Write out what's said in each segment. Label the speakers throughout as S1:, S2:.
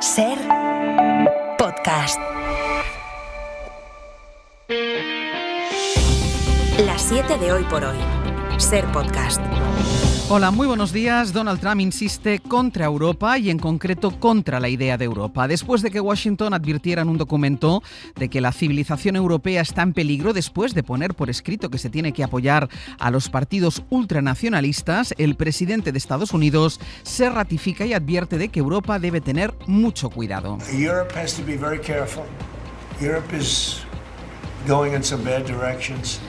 S1: Ser podcast. Las 7 de hoy por hoy. Ser podcast.
S2: Hola, muy buenos días. Donald Trump insiste contra Europa y en concreto contra la idea de Europa. Después de que Washington advirtiera en un documento de que la civilización europea está en peligro, después de poner por escrito que se tiene que apoyar a los partidos ultranacionalistas, el presidente de Estados Unidos se ratifica y advierte de que Europa debe tener mucho cuidado.
S3: Europe has to be very careful. Europe is going in some bad directions.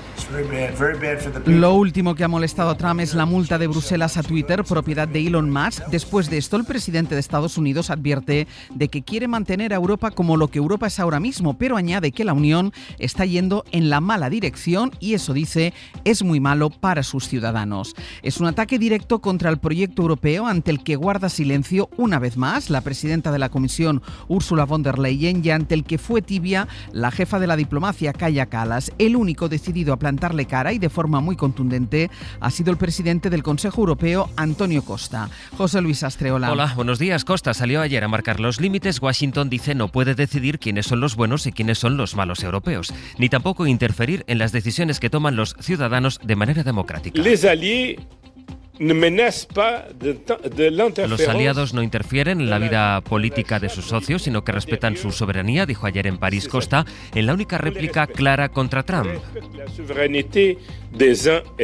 S2: Lo último que ha molestado a Trump es la multa de Bruselas a Twitter, propiedad de Elon Musk. Después de esto, el presidente de Estados Unidos advierte de que quiere mantener a Europa como lo que Europa es ahora mismo, pero añade que la Unión está yendo en la mala dirección y eso, dice, es muy malo para sus ciudadanos. Es un ataque directo contra el proyecto europeo ante el que guarda silencio una vez más la presidenta de la Comisión, Ursula von der Leyen, y ante el que fue tibia la jefa de la diplomacia, Kaja Kallas. El único decidido a plantarle cara y de forma muy contundente ha sido el presidente del Consejo Europeo, Antonio Costa. José Luis Astreola.
S4: Hola, buenos días. Costa salió ayer a marcar los límites. Washington dice no puede decidir quiénes son los buenos y quiénes son los malos europeos, ni tampoco interferir en las decisiones que toman los ciudadanos de manera democrática. Los aliados no interfieren en la vida política de sus socios, sino que respetan su soberanía, dijo ayer en París Costa, en la única réplica clara contra Trump.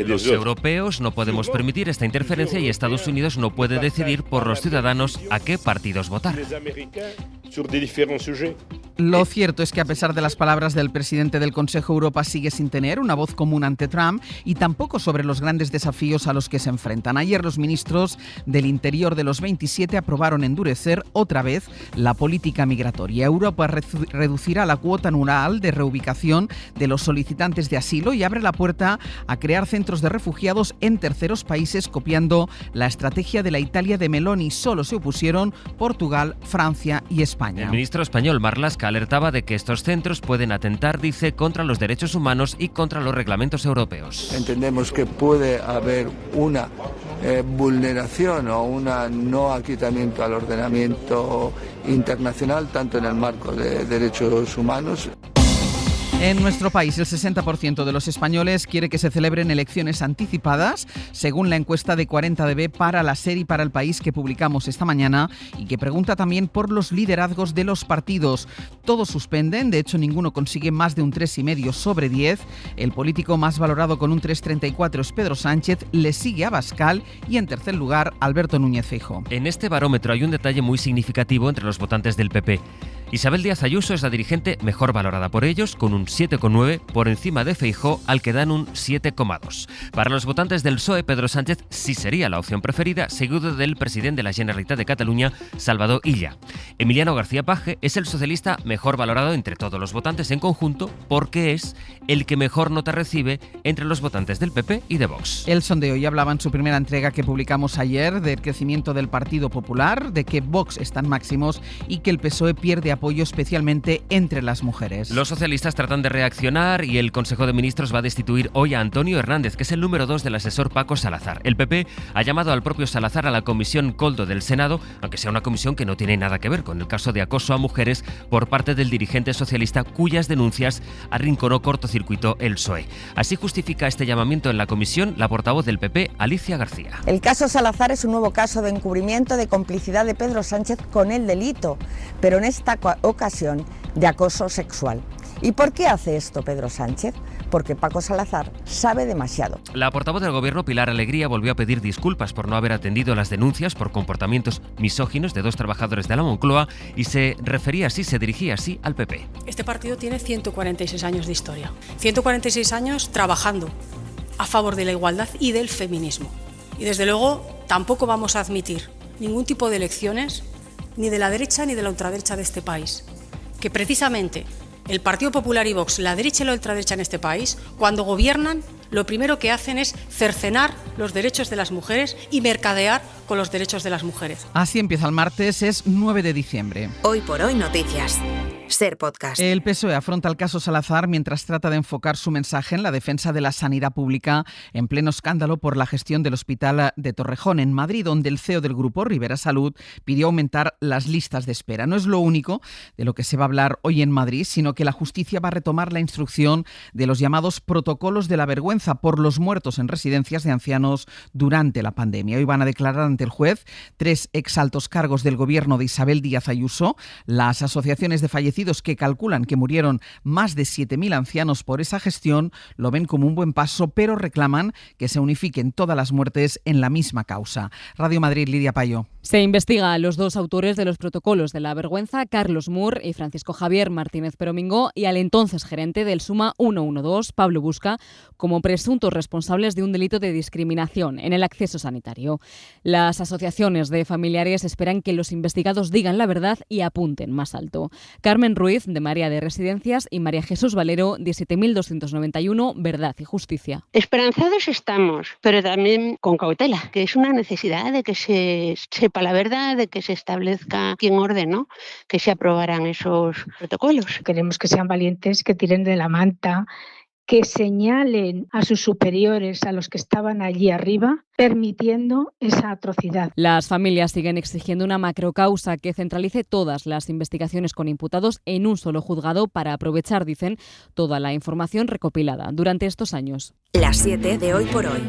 S4: Los europeos no podemos permitir esta interferencia y Estados Unidos no puede decidir por los ciudadanos a qué partidos votar.
S2: Lo cierto es que a pesar de las palabras del presidente del Consejo, Europa sigue sin tener una voz común ante Trump y tampoco sobre los grandes desafíos a los que se enfrentan. Ayer los ministros del Interior de los 27 aprobaron endurecer otra vez la política migratoria. Europa reducirá la cuota anual de reubicación de los solicitantes de asilo y abre la puerta a crear centros de refugiados en terceros países, copiando la estrategia de la Italia de Meloni. Solo se opusieron Portugal, Francia y España.
S4: El ministro español Marlaska alertaba de que estos centros pueden atentar, dice, contra los derechos humanos y contra los reglamentos europeos.
S5: Entendemos que puede haber una vulneración o un no acatamiento al ordenamiento internacional, tanto en el marco de derechos humanos.
S2: En nuestro país, el 60% de los españoles quiere que se celebren elecciones anticipadas, según la encuesta de 40DB para la SER y para el País que publicamos esta mañana y que pregunta también por los liderazgos de los partidos. Todos suspenden, de hecho ninguno consigue más de un 3,5 sobre 10. El político más valorado con un 3,34 es Pedro Sánchez, le sigue Abascal y en tercer lugar Alberto Núñez Feijóo.
S4: En este barómetro hay un detalle muy significativo entre los votantes del PP. Isabel Díaz Ayuso es la dirigente mejor valorada por ellos, con un 7,9 por encima de Feijóo, al que dan un 7,2. Para los votantes del PSOE, Pedro Sánchez sí sería la opción preferida, seguido del presidente de la Generalitat de Cataluña, Salvador Illa. Emiliano García Paje es el socialista mejor valorado entre todos los votantes en conjunto, porque es el que mejor nota recibe entre los votantes del PP y de Vox.
S2: El sondeo ya hablaba en su primera entrega que publicamos ayer del crecimiento del Partido Popular, de que Vox están máximos y que el PSOE pierde apoyo especialmente entre las mujeres.
S4: Los socialistas tratan de reaccionar y el Consejo de Ministros va a destituir hoy a Antonio Hernández, que es el número 2 del asesor Paco Salazar. El PP ha llamado al propio Salazar a la Comisión Coldo del Senado, aunque sea una comisión que no tiene nada que ver con el caso de acoso a mujeres por parte del dirigente socialista, cuyas denuncias arrinconó cortocircuito el PSOE. Así justifica este llamamiento en la comisión la portavoz del PP, Alicia García.
S6: El caso Salazar es un nuevo caso de encubrimiento de complicidad de Pedro Sánchez con el delito, pero en esta ocasión de acoso sexual. ¿Y por qué hace esto Pedro Sánchez? Porque Paco Salazar sabe demasiado.
S4: La portavoz del Gobierno, Pilar Alegría, volvió a pedir disculpas por no haber atendido las denuncias por comportamientos misóginos de 2 trabajadores de la Moncloa y se dirigía así al PP.
S7: Este partido tiene 146 años de historia. 146 años trabajando a favor de la igualdad y del feminismo. Y desde luego tampoco vamos a admitir ningún tipo de elecciones ni de la derecha ni de la ultraderecha de este país. Que precisamente el Partido Popular y Vox, la derecha y la ultraderecha en este país, cuando gobiernan, lo primero que hacen es cercenar los derechos de las mujeres y mercadear con los derechos de las mujeres.
S2: Así empieza el martes, es 9 de diciembre.
S1: Hoy por hoy noticias. Ser Podcast.
S2: El PSOE afronta el caso Salazar mientras trata de enfocar su mensaje en la defensa de la sanidad pública en pleno escándalo por la gestión del Hospital de Torrejón, en Madrid, donde el CEO del grupo, Rivera Salud, pidió aumentar las listas de espera. No es lo único de lo que se va a hablar hoy en Madrid, sino que la justicia va a retomar la instrucción de los llamados protocolos de la vergüenza por los muertos en residencias de ancianos durante la pandemia. Hoy van a declarar ante el juez 3 exaltos cargos del gobierno de Isabel Díaz Ayuso. Las asociaciones de fallecidos que calculan que murieron más de 7.000 ancianos por esa gestión lo ven como un buen paso, pero reclaman que se unifiquen todas las muertes en la misma causa. Radio Madrid, Lidia Payo.
S8: Se investiga a los 2 autores de los protocolos de la vergüenza, Carlos Moore y Francisco Javier Martínez Peromingó, y al entonces gerente del Suma 112, Pablo Busca, como presuntos responsables de un delito de discriminación en el acceso sanitario. Las asociaciones de familiares esperan que los investigados digan la verdad y apunten más alto. Carmen Ruiz, de María de Residencias, y María Jesús Valero, de 7291, Verdad y Justicia.
S9: Esperanzados estamos, pero también con cautela, que es una necesidad de que se sepa la verdad, de que se establezca quién ordenó que se aprobaran esos protocolos.
S10: Queremos que sean valientes, que tiren de la manta, que señalen a sus superiores, a los que estaban allí arriba, permitiendo esa atrocidad.
S8: Las familias siguen exigiendo una macrocausa que centralice todas las investigaciones con imputados en un solo juzgado para aprovechar, dicen, toda la información recopilada durante estos años.
S1: Las 7 de Hoy por Hoy.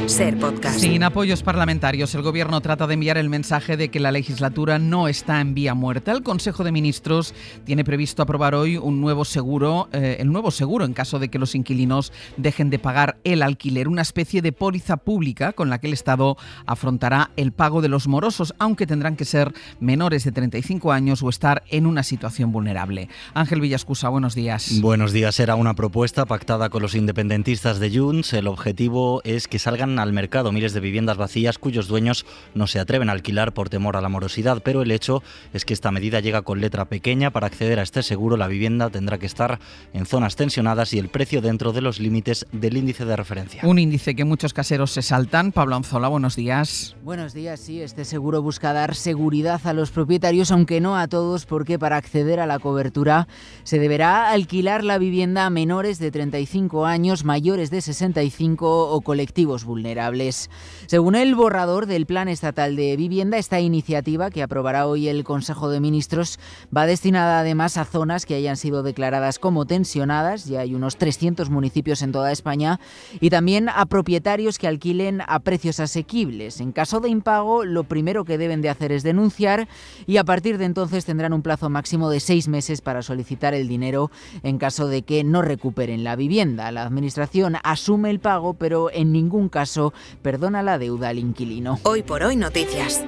S1: Ser Podcast.
S2: Sin apoyos parlamentarios, el Gobierno trata de enviar el mensaje de que la legislatura no está en vía muerta. El Consejo de Ministros tiene previsto aprobar hoy el nuevo seguro en caso de que los inquilinos dejen de pagar el alquiler, una especie de póliza pública con la que el Estado afrontará el pago de los morosos, aunque tendrán que ser menores de 35 años o estar en una situación vulnerable. Ángel Villascusa, buenos días.
S11: Buenos días. Era una propuesta pactada con los independentistas de Junts. El objetivo es que salgan al mercado miles de viviendas vacías cuyos dueños no se atreven a alquilar por temor a la morosidad, pero el hecho es que esta medida llega con letra pequeña. Para acceder a este seguro, la vivienda tendrá que estar en zonas tensionadas y el precio dentro de los límites del índice de referencia.
S2: Un índice que muchos caseros se saltan. Pablo Anzola, buenos días.
S12: Buenos días, sí, este seguro busca dar seguridad a los propietarios, aunque no a todos, porque para acceder a la cobertura se deberá alquilar la vivienda a menores de 35 años, mayores de 65 o colectivos vulnerables. Según el borrador del Plan Estatal de Vivienda, esta iniciativa, que aprobará hoy el Consejo de Ministros, va destinada además a zonas que hayan sido declaradas como tensionadas, ya hay unos 300 municipios en toda España, y también a propietarios que alquilen a precios asequibles. En caso de impago, lo primero que deben de hacer es denunciar y a partir de entonces tendrán un plazo máximo de 6 meses para solicitar el dinero en caso de que no recuperen la vivienda. La Administración asume el pago, pero en ningún caso perdona la deuda al inquilino.
S1: Hoy por Hoy Noticias.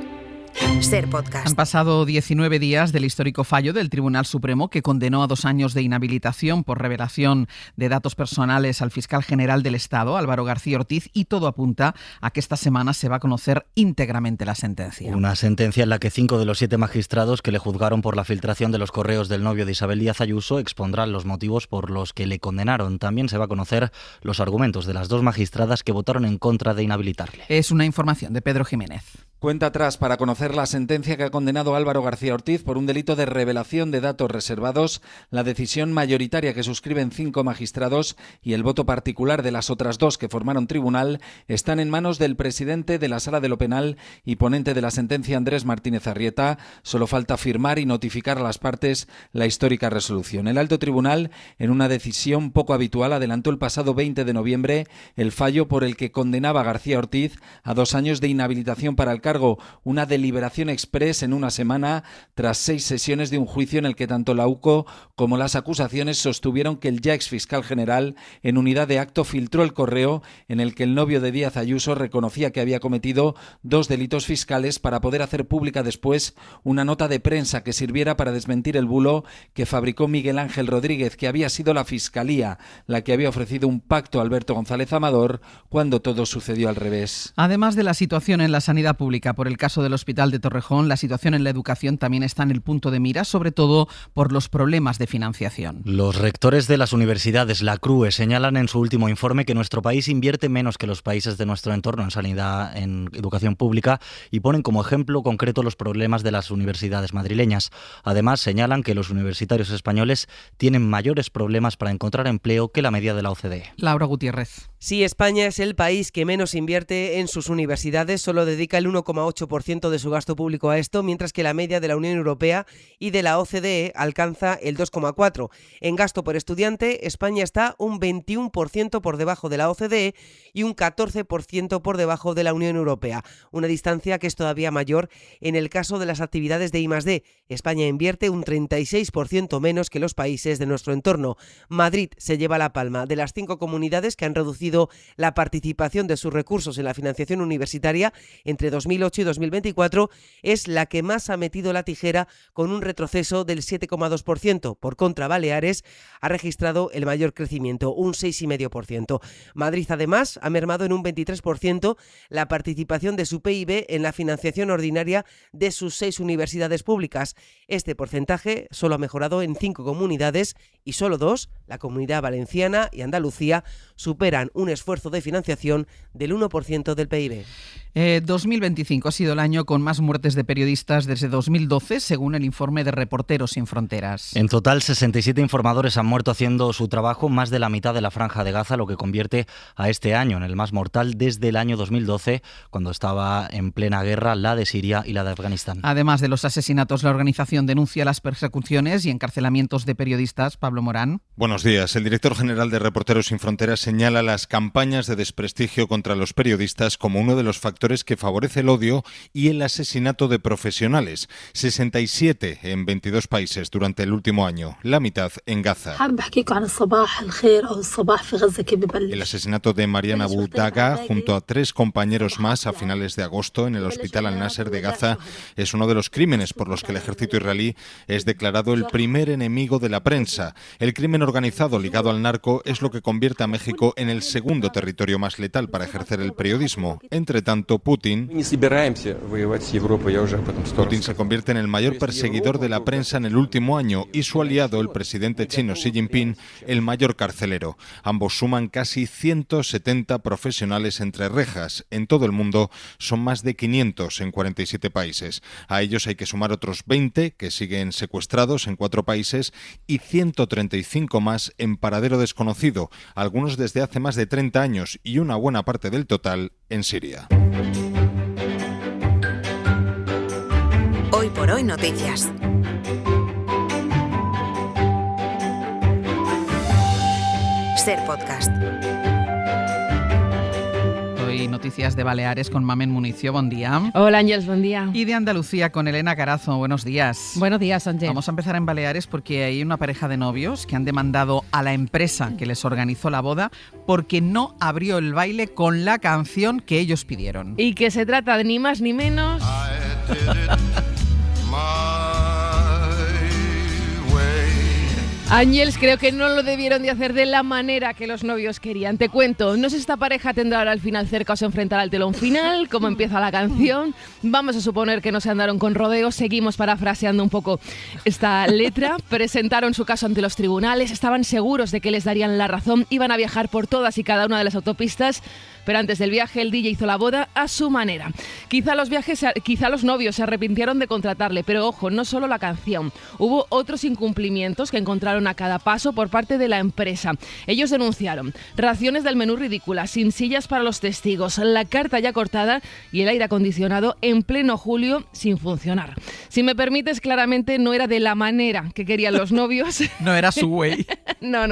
S1: Ser Podcast.
S2: Han pasado 19 días del histórico fallo del Tribunal Supremo que condenó a 2 años de inhabilitación por revelación de datos personales al fiscal general del Estado, Álvaro García Ortiz, y todo apunta a que esta semana se va a conocer íntegramente la sentencia.
S11: Una sentencia en la que 5 de los 7 magistrados que le juzgaron por la filtración de los correos del novio de Isabel Díaz Ayuso expondrán los motivos por los que le condenaron. También se va a conocer los argumentos de las 2 magistradas que votaron en contra de inhabilitarle.
S2: Es una información de Pedro Jiménez.
S13: Cuenta atrás para conocer la sentencia que ha condenado a Álvaro García Ortiz por un delito de revelación de datos reservados, la decisión mayoritaria que suscriben 5 magistrados y el voto particular de las otras 2 que formaron tribunal están en manos del presidente de la Sala de lo Penal y ponente de la sentencia, Andrés Martínez Arrieta. Solo falta firmar y notificar a las partes la histórica resolución. El alto tribunal, en una decisión poco habitual, adelantó el pasado 20 de noviembre el fallo por el que condenaba a García Ortiz a 2 años de inhabilitación para el cargo, una deliberación express en una semana tras 6 sesiones de un juicio en el que tanto la UCO como las acusaciones sostuvieron que el ya exfiscal general en unidad de acto filtró el correo en el que el novio de Díaz Ayuso reconocía que había cometido 2 delitos fiscales para poder hacer pública después una nota de prensa que sirviera para desmentir el bulo que fabricó Miguel Ángel Rodríguez, que había sido la Fiscalía la que había ofrecido un pacto a Alberto González Amador cuando todo sucedió al revés.
S2: Además de la situación en la sanidad pública, pública. Por el caso del Hospital de Torrejón, la situación en la educación también está en el punto de mira, sobre todo por los problemas de financiación.
S11: Los rectores de las universidades, la CRUE, señalan en su último informe que nuestro país invierte menos que los países de nuestro entorno en sanidad, en educación pública, y ponen como ejemplo concreto los problemas de las universidades madrileñas. Además, señalan que los universitarios españoles tienen mayores problemas para encontrar empleo que la media de la OCDE.
S2: Laura Gutiérrez.
S14: Sí, España es el país que menos invierte en sus universidades, solo dedica el 1,8% de su gasto público a esto, mientras que la media de la Unión Europea y de la OCDE alcanza el 2,4%. En gasto por estudiante, España está un 21% por debajo de la OCDE y un 14% por debajo de la Unión Europea, una distancia que es todavía mayor en el caso de las actividades de I+D. España invierte un 36% menos que los países de nuestro entorno. Madrid se lleva la palma de las 5 comunidades que han reducido la participación de sus recursos en la financiación universitaria entre 2008 y 2024, es la que más ha metido la tijera con un retroceso del 7,2%. Por contra, Baleares ha registrado el mayor crecimiento, un 6,5%. Madrid, además, ha mermado en un 23% la participación de su PIB en la financiación ordinaria de sus 6 universidades públicas. Este porcentaje solo ha mejorado en 5 comunidades y solo 2, la Comunidad Valenciana y Andalucía, superan un esfuerzo de financiación del 1% del PIB.
S2: 2025 ha sido el año con más muertes de periodistas desde 2012, según el informe de Reporteros Sin Fronteras.
S11: En total, 67 informadores han muerto haciendo su trabajo, más de la mitad de la Franja de Gaza, lo que convierte a este año en el más mortal desde el año 2012, cuando estaba en plena guerra la de Siria y la de Afganistán.
S2: Además de los asesinatos, la organización denuncia las persecuciones y encarcelamientos de periodistas. Pablo Morán.
S15: Buenos días. El director general de Reporteros Sin Fronteras señala las campañas de desprestigio contra los periodistas como uno de los factores que favorece el odio y el asesinato de profesionales. 67 en 22 países durante el último año, la mitad en Gaza. El asesinato de Mariana Abu Daga, junto a 3 compañeros más a finales de agosto en el Hospital Al-Nasser de Gaza, es uno de los crímenes por los que el ejército israelí es declarado el primer enemigo de la prensa. El crimen organizado ligado al narco es lo que convierte a México en el segundo territorio más letal para ejercer el periodismo. Entre tanto, Putin se convierte en el mayor perseguidor de la prensa en el último año y su aliado, el presidente chino Xi Jinping, el mayor carcelero. Ambos suman casi 170 profesionales entre rejas. En todo el mundo son más de 500 en 47 países. A ellos hay que sumar otros 20 que siguen secuestrados en 4 países y 135 más en paradero desconocido, algunos desde hace más de 30 años y una buena parte del total en Siria.
S1: Hoy por hoy noticias. Ser podcast.
S2: Hoy noticias de Baleares con Mamen Municio, buen día.
S16: Hola Ángeles, buen día.
S2: Y de Andalucía con Elena Carazo, buenos días.
S16: Buenos días, Ángel.
S2: Vamos a empezar en Baleares porque hay una pareja de novios que han demandado a la empresa que les organizó la boda porque no abrió el baile con la canción que ellos pidieron.
S16: Y que se trata de ni más ni menos... Ángels, creo que no lo debieron de hacer de la manera que los novios querían. Te cuento, no sé si esta pareja tendrá ahora al final cerca o se enfrentará al telón final, cómo empieza la canción. Vamos a suponer que no se andaron con rodeos, seguimos parafraseando un poco esta letra. Presentaron su caso ante los tribunales, estaban seguros de que les darían la razón, iban a viajar por todas y cada una de las autopistas, pero antes del viaje el DJ hizo la boda a su manera. Quizá los novios se arrepintieron de contratarle, pero ojo, no solo la canción. Hubo otros incumplimientos que encontraron a cada paso por parte de la empresa. Ellos denunciaron raciones del menú ridículas, sin sillas para los testigos, la carta ya cortada y el aire acondicionado en pleno julio sin funcionar. Si me permites, claramente no era de la manera que querían los novios.
S2: No era su way.
S16: No.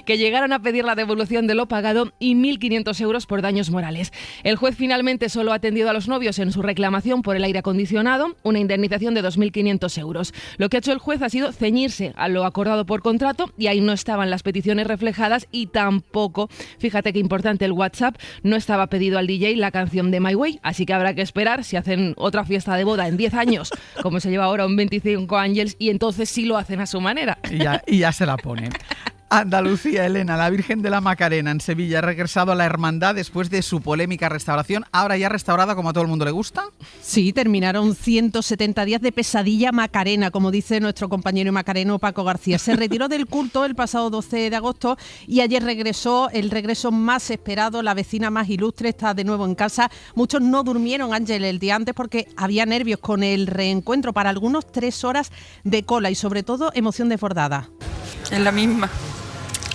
S16: Que llegaron a pedir la devolución de lo pagado y 1.500 euros por daños morales. El juez finalmente solo ha atendido a los novios en su reclamación por el aire acondicionado, una indemnización de 2.500 euros. Lo que ha hecho el juez ha sido ceñirse a lo acordado por contrato y ahí no estaban las peticiones reflejadas y tampoco, fíjate qué importante, el WhatsApp no estaba pedido al DJ la canción de My Way, así que habrá que esperar si hacen otra fiesta de boda en 10 años, como se lleva ahora un 25 Ángels, y entonces sí lo hacen a su manera.
S2: Y ya se la ponen. Andalucía, Elena, la Virgen de la Macarena en Sevilla ha regresado a la hermandad después de su polémica restauración. ¿Ahora ya restaurada como a todo el mundo le gusta?
S17: Sí, terminaron 170 días de pesadilla macarena, como dice nuestro compañero macareno Paco García. Se retiró del culto el pasado 12 de agosto y ayer regresó, el regreso más esperado. La vecina más ilustre está de nuevo en casa. Muchos no durmieron, Ángel, el día antes porque había nervios con el reencuentro. Para algunos 3 horas de cola y sobre todo emoción desbordada.
S18: Es la misma.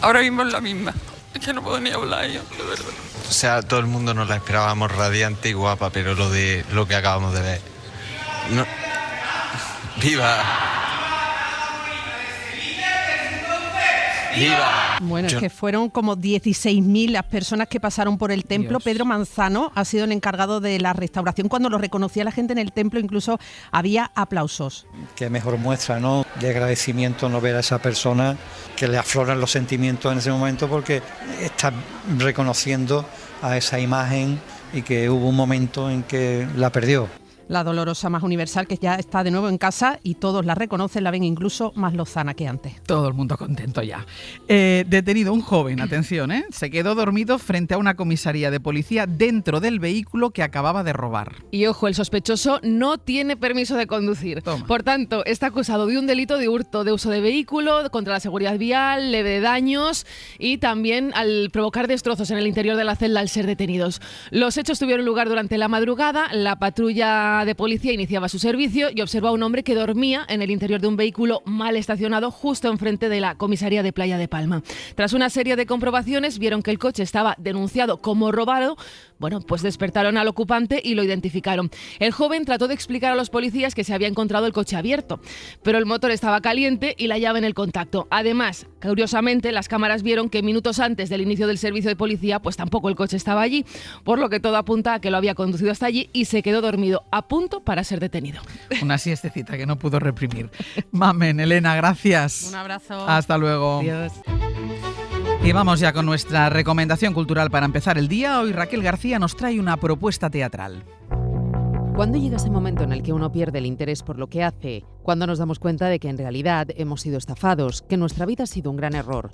S18: Ahora mismo es la misma. Es que no puedo ni hablar yo, de verdad.
S19: O sea, todo el mundo nos la esperábamos radiante y guapa, pero lo que acabamos de ver... No. ¡Viva! ¡Viva!
S17: Bueno, es que fueron como 16.000 las personas que pasaron por el templo.
S2: Dios.
S17: Pedro Manzano ha sido el encargado de la restauración. Cuando lo reconocía la gente en el templo, incluso había aplausos.
S20: Qué mejor muestra, ¿no?, de agradecimiento, no ver a esa persona que le afloran los sentimientos en ese momento, porque está reconociendo a esa imagen y que hubo un momento en que la perdió.
S17: La dolorosa más universal, que ya está de nuevo en casa y todos la reconocen, la ven incluso más lozana que antes.
S2: Todo el mundo contento ya. Detenido un joven, atención, se quedó dormido frente a una comisaría de policía dentro del vehículo que acababa de robar.
S16: Y ojo, el sospechoso no tiene permiso de conducir.
S2: Toma.
S16: Por tanto, está acusado de un delito de hurto de uso de vehículo, contra la seguridad vial, leve de daños y también al provocar destrozos en el interior de la celda al ser detenidos. Los hechos tuvieron lugar durante la madrugada. La patrulla de policía iniciaba su servicio y observó a un hombre que dormía en el interior de un vehículo mal estacionado justo enfrente de la comisaría de Playa de Palma. Tras una serie de comprobaciones, vieron que el coche estaba denunciado como robado. Bueno, pues despertaron al ocupante y lo identificaron. El joven trató de explicar a los policías que se había encontrado el coche abierto, pero el motor estaba caliente y la llave en el contacto. Además, curiosamente, las cámaras vieron que minutos antes del inicio del servicio de policía, pues tampoco el coche estaba allí, por lo que todo apunta a que lo había conducido hasta allí y se quedó dormido a punto para ser detenido.
S2: Una siestecita que no pudo reprimir. Mamen, Elena, gracias.
S17: Un abrazo.
S2: Hasta luego.
S17: Adiós.
S2: Y vamos ya con nuestra recomendación cultural para empezar el día. Hoy Raquel García nos trae una propuesta teatral.
S21: ¿Cuándo llega ese momento en el que uno pierde el interés por lo que hace? Cuando nos damos cuenta de que en realidad hemos sido estafados, que nuestra vida ha sido un gran error.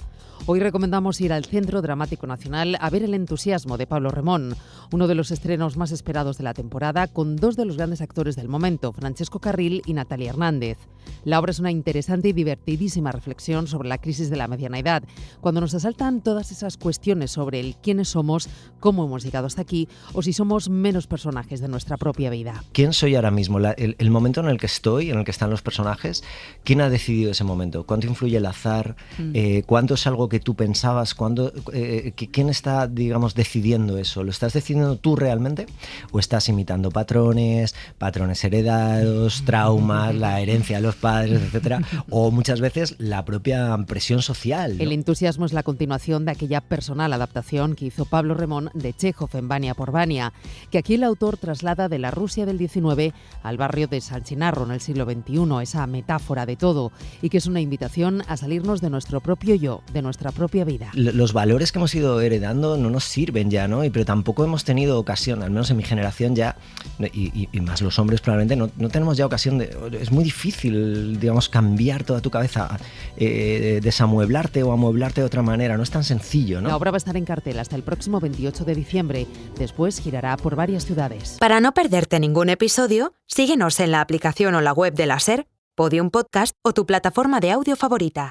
S21: Hoy recomendamos ir al Centro Dramático Nacional a ver El entusiasmo de Pablo Remón, uno de los estrenos más esperados de la temporada, con 2 de los grandes actores del momento, Francesco Carril y Natalia Hernández. La obra es una interesante y divertidísima reflexión sobre la crisis de la mediana edad, cuando nos asaltan todas esas cuestiones sobre el quiénes somos, cómo hemos llegado hasta aquí, o si somos menos personajes de nuestra propia vida.
S22: ¿Quién soy ahora mismo? El momento en el que estoy, en el que están los personajes, ¿quién ha decidido ese momento? ¿Cuánto influye el azar? ¿Cuánto es algo que tú pensabas? ¿Quién está, digamos, decidiendo eso? ¿Lo estás decidiendo tú realmente? ¿O estás imitando patrones heredados, traumas, la herencia de los padres, etcétera? O muchas veces la propia presión social, ¿no?
S21: El entusiasmo es la continuación de aquella personal adaptación que hizo Pablo Remón de Chejov en Vania por Vania, que aquí el autor traslada de la Rusia del XIX al barrio de San Chinarro en el siglo XXI, esa metáfora de todo, y que es una invitación a salirnos de nuestro propio yo, de nuestra propia vida.
S22: Los valores que hemos ido heredando no nos sirven ya, ¿no? Pero tampoco hemos tenido ocasión, al menos en mi generación ya, y más los hombres probablemente, no tenemos ya ocasión es muy difícil, digamos, cambiar toda tu cabeza, desamueblarte o amueblarte de otra manera, no es tan sencillo, ¿no?
S21: La obra va a estar en cartel hasta el próximo 28 de diciembre, después girará por varias ciudades.
S1: Para no perderte ningún episodio, síguenos en la aplicación o la web de la SER, Podium Podcast o tu plataforma de audio favorita.